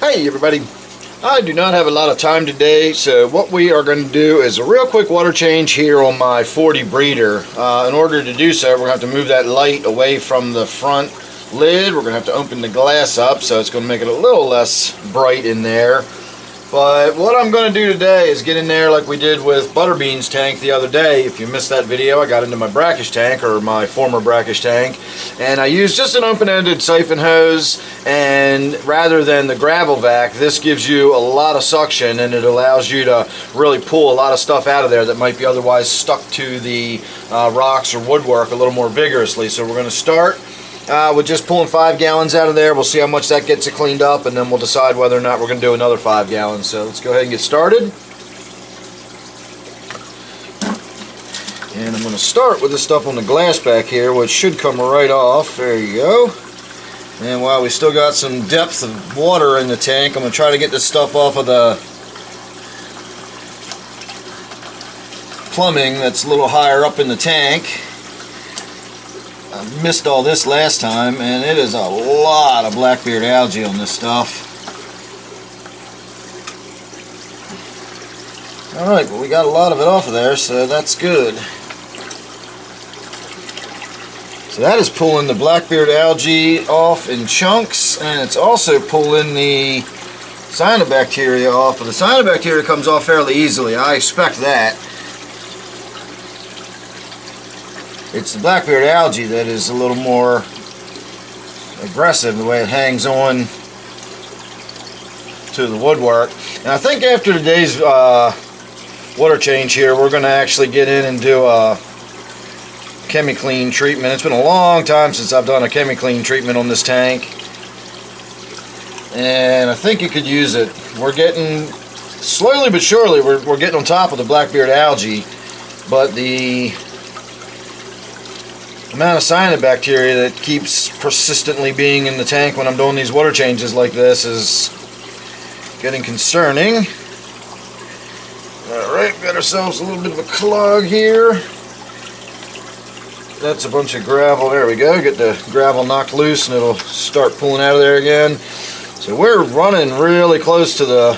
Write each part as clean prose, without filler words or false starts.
Hey everybody, I do not have a lot of time today, so what we are going to do is a real quick water change here on my 40 breeder. In order to do so, we're going to have to move that light away from the front lid. We're going to have to open the glass up, so it's going to make it a little less bright in there. But what I'm going to do today is get in there like we did with Butterbean's tank the other day. If you missed that video, I got into my brackish tank, or my former brackish tank, and I used just an open-ended siphon hose, and rather than the gravel vac, this gives you a lot of suction, and it allows you to really pull a lot of stuff out of there that might be otherwise stuck to the rocks or woodwork a little more vigorously. So we're going to start with just pulling 5 gallons out of there. We'll see how much that gets it cleaned up, and then we'll decide whether or not we're going to do another 5 gallons. So let's go ahead and get started. And I'm going to start with the stuff on the glass back here, which should come right off. There you go. And while we still got some depth of water in the tank, I'm going to try to get this stuff off of the plumbing that's a little higher up in the tank. I missed all this last time, and it is a lot of blackbeard algae on this stuff. Alright, but we got a lot of it off of there, so that's good. So that is pulling the blackbeard algae off in chunks, and it's also pulling the cyanobacteria off. But the cyanobacteria comes off fairly easily. I expect that. It's the blackbeard algae that is a little more aggressive, the way it hangs on to the woodwork. And I think after today's water change here, we're going to actually get in and do a chemi-clean treatment. It's been a long time since I've done a chemi-clean treatment on this tank, and I think you could use it. We're getting, slowly but surely, we're getting on top of the blackbeard algae, but the amount of cyanobacteria that keeps persistently being in the tank when I'm doing these water changes like this is getting concerning. Alright, got ourselves a little bit of a clog here. That's a bunch of gravel. There we go. Get the gravel knocked loose and it'll start pulling out of there again. So we're running really close to the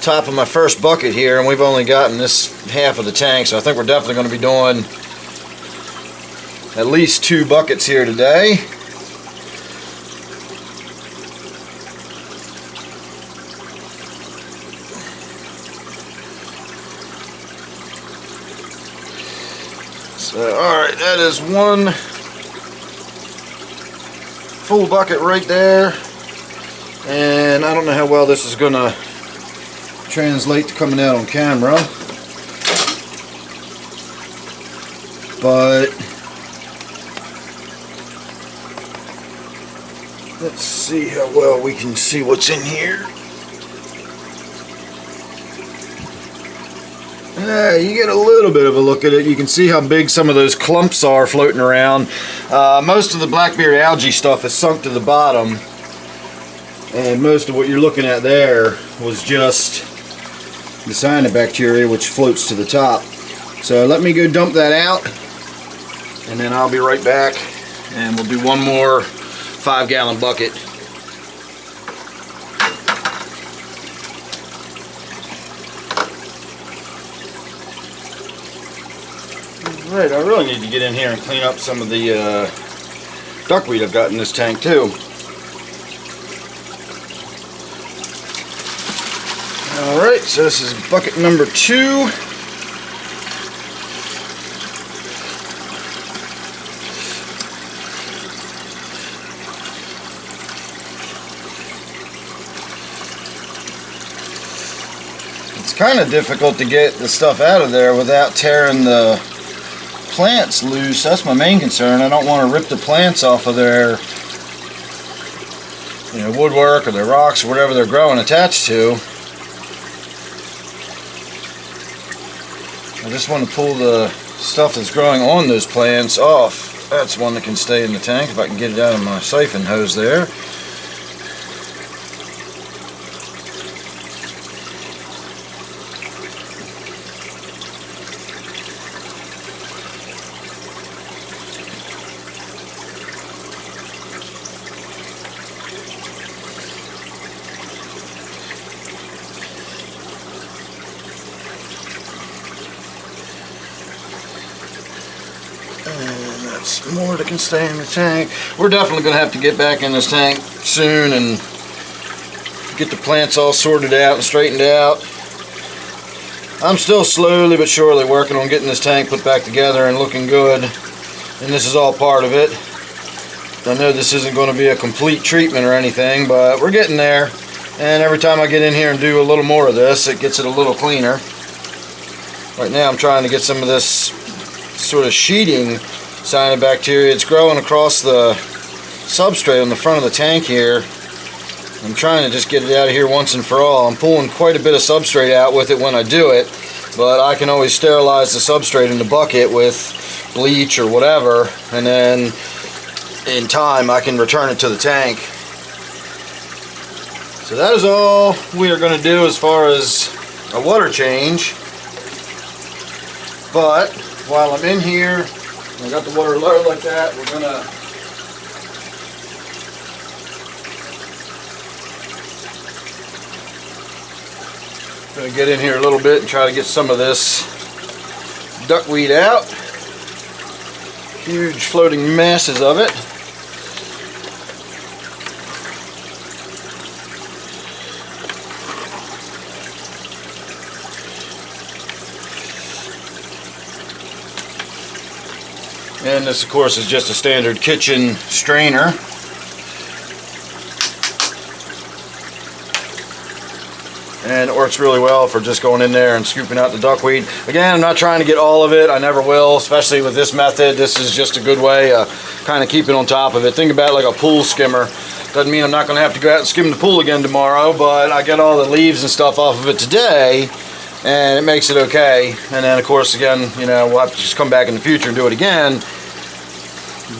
top of my first bucket here, and we've only gotten this half of the tank, so I think we're definitely going to be doing at least 2 buckets here today. So, alright, that is 1 full bucket right there. And I don't know how well this is going to translate to coming out on camera, but let's see how well we can see what's in here. You get a little bit of a look at it. You can see how big some of those clumps are floating around. Most of the blackbeard algae stuff is sunk to the bottom, and most of what you're looking at there was just the cyanobacteria, which floats to the top. So let me go dump that out, and then I'll be right back, and we'll do one more 5-gallon bucket. Alright, I really need to get in here and clean up some of the duckweed I've got in this tank too. Alright, so this is bucket number 2. It's kind of difficult to get the stuff out of there without tearing the plants loose. That's my main concern. I don't want to rip the plants off of their woodwork or their rocks or whatever they're growing attached to. I just want to pull the stuff that's growing on those plants off. That's one that can stay in the tank if I can get it out of my siphon hose there. There's more that can stay in the tank. We're definitely going to have to get back in this tank soon and get the plants all sorted out and straightened out. I'm still slowly but surely working on getting this tank put back together and looking good, and this is all part of it. I know this isn't going to be a complete treatment or anything, but we're getting there, and every time I get in here and do a little more of this, it gets it a little cleaner. Right now I'm trying to get some of this sort of sheeting cyanobacteria. It's growing across the substrate on the front of the tank here. I'm trying to just get it out of here once and for all. I'm pulling quite a bit of substrate out with it when I do it, but I can always sterilize the substrate in the bucket with bleach or whatever, and then in time I can return it to the tank. So that is all we are going to do as far as a water change. But while I'm in here, I got the water low like that, we're gonna get in here a little bit and try to get some of this duckweed out. Huge floating masses of it. And this, of course, is just a standard kitchen strainer. And it works really well for just going in there and scooping out the duckweed. Again, I'm not trying to get all of it. I never will, especially with this method. This is just a good way of kind of keeping on top of it. Think about it like a pool skimmer. Doesn't mean I'm not going to have to go out and skim the pool again tomorrow, but I get all the leaves and stuff off of it today, and it makes it okay. And then, of course, again, you know, we'll have to just come back in the future and do it again.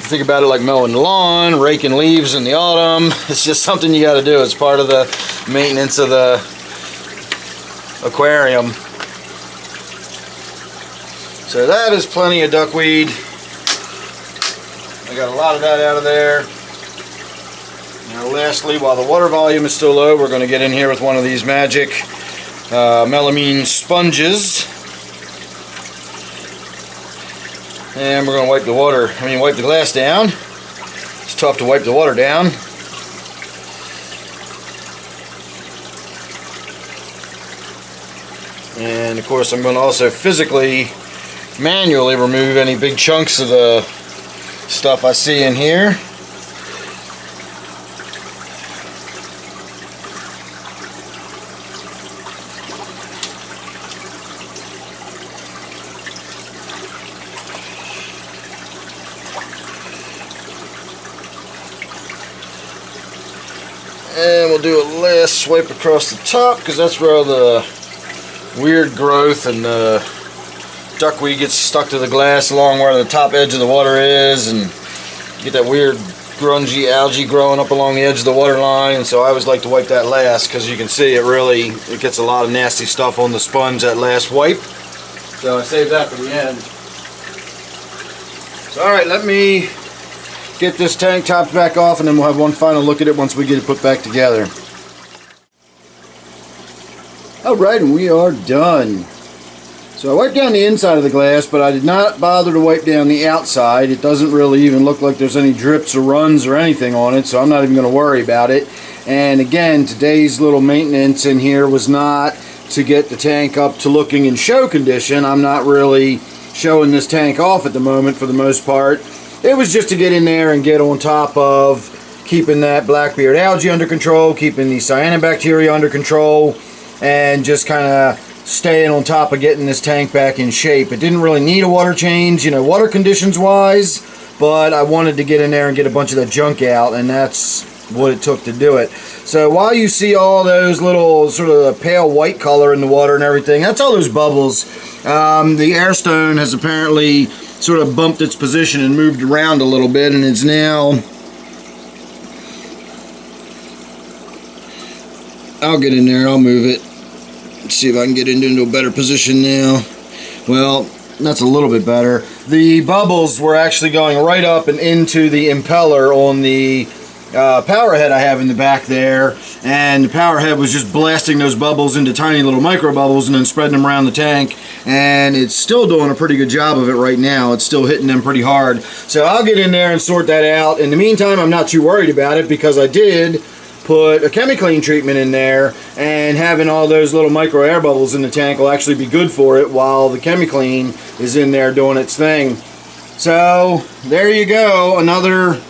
Think about it like mowing the lawn, raking leaves in the autumn. It's just something you got to do. It's part of the maintenance of the aquarium. So that is plenty of duckweed. I got a lot of that out of there. Now lastly, while the water volume is still low, we're going to get in here with one of these magic melamine sponges. And we're going to wipe the glass down. It's tough to wipe the water down. And of course I'm going to also physically, manually remove any big chunks of the stuff I see in here. And we'll do a last swipe across the top, because that's where all the weird growth and the duckweed gets stuck to the glass along where the top edge of the water is, and get that weird grungy algae growing up along the edge of the water line. And so I always like to wipe that last, because you can see it gets a lot of nasty stuff on the sponge that last wipe. So I save that for the end. So alright, let me get this tank topped back off, and then we'll have one final look at it once we get it put back together. Alright, and we are done. So I wiped down the inside of the glass, but I did not bother to wipe down the outside. It doesn't really even look like there's any drips or runs or anything on it, so I'm not even going to worry about it. And again, today's little maintenance in here was not to get the tank up to looking in show condition. I'm not really showing this tank off at the moment for the most part. It was just to get in there and get on top of keeping that blackbeard algae under control, keeping the cyanobacteria under control, and just kind of staying on top of getting this tank back in shape. It didn't really need a water change, you know, water conditions wise, but I wanted to get in there and get a bunch of the junk out, and that's what it took to do it. So while you see all those little sort of pale white color in the water and everything, that's all those bubbles. The air stone has apparently sort of bumped its position and moved around a little bit, and it's now, I'll get in there, I'll move it. Let's see if I can get it into a better position now. Well, that's a little bit better. The bubbles were actually going right up and into the impeller on the power head I have in the back there, and the power head was just blasting those bubbles into tiny little micro bubbles and then spreading them around the tank, and it's still doing a pretty good job of it right now. It's still hitting them pretty hard. So I'll get in there and sort that out. In the meantime, I'm not too worried about it because I did put a ChemiClean treatment in there, and having all those little micro air bubbles in the tank will actually be good for it while the ChemiClean is in there doing its thing. So there you go, another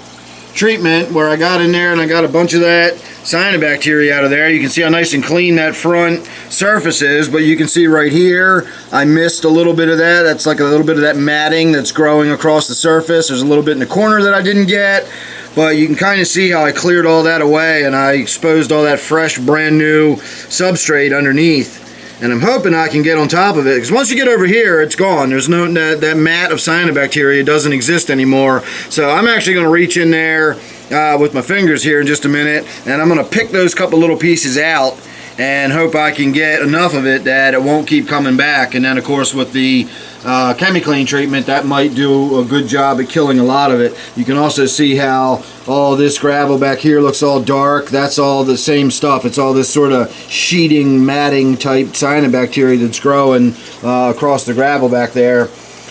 treatment where I got in there and I got a bunch of that cyanobacteria out of there. You can see how nice and clean that front surface is, but you can see right here I missed a little bit of that. That's like a little bit of that matting that's growing across the surface. There's a little bit in the corner that I didn't get, but you can kind of see how I cleared all that away and I exposed all that fresh brand new substrate underneath. And I'm hoping I can get on top of it, because once you get over here, it's gone. There's no, that mat of cyanobacteria doesn't exist anymore. So I'm actually going to reach in there with my fingers here in just a minute, and I'm going to pick those couple little pieces out and hope I can get enough of it that it won't keep coming back. And then, of course, with the ChemiClean treatment, that might do a good job at killing a lot of it. You can also see how all this gravel back here looks all dark. That's all the same stuff. It's all this sort of sheeting, matting type cyanobacteria that's growing across the gravel back there.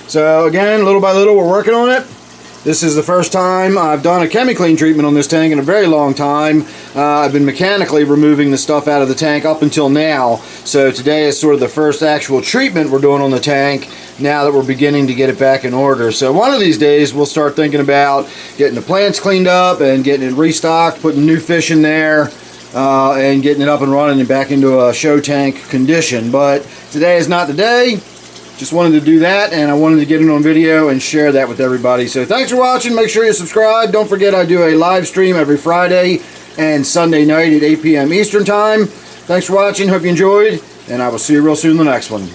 So again, little by little, we're working on it. This is the first time I've done a ChemiClean treatment on this tank in a very long time. I've been mechanically removing the stuff out of the tank up until now. So today is sort of the first actual treatment we're doing on the tank now that we're beginning to get it back in order. So one of these days we'll start thinking about getting the plants cleaned up and getting it restocked, putting new fish in there, and getting it up and running and back into a show tank condition. But today is not the day. Just wanted to do that, and I wanted to get it on video and share that with everybody. So thanks for watching. Make sure you subscribe. Don't forget I do a live stream every Friday and Sunday night at 8 p.m. Eastern Time. Thanks for watching. Hope you enjoyed, and I will see you real soon in the next one.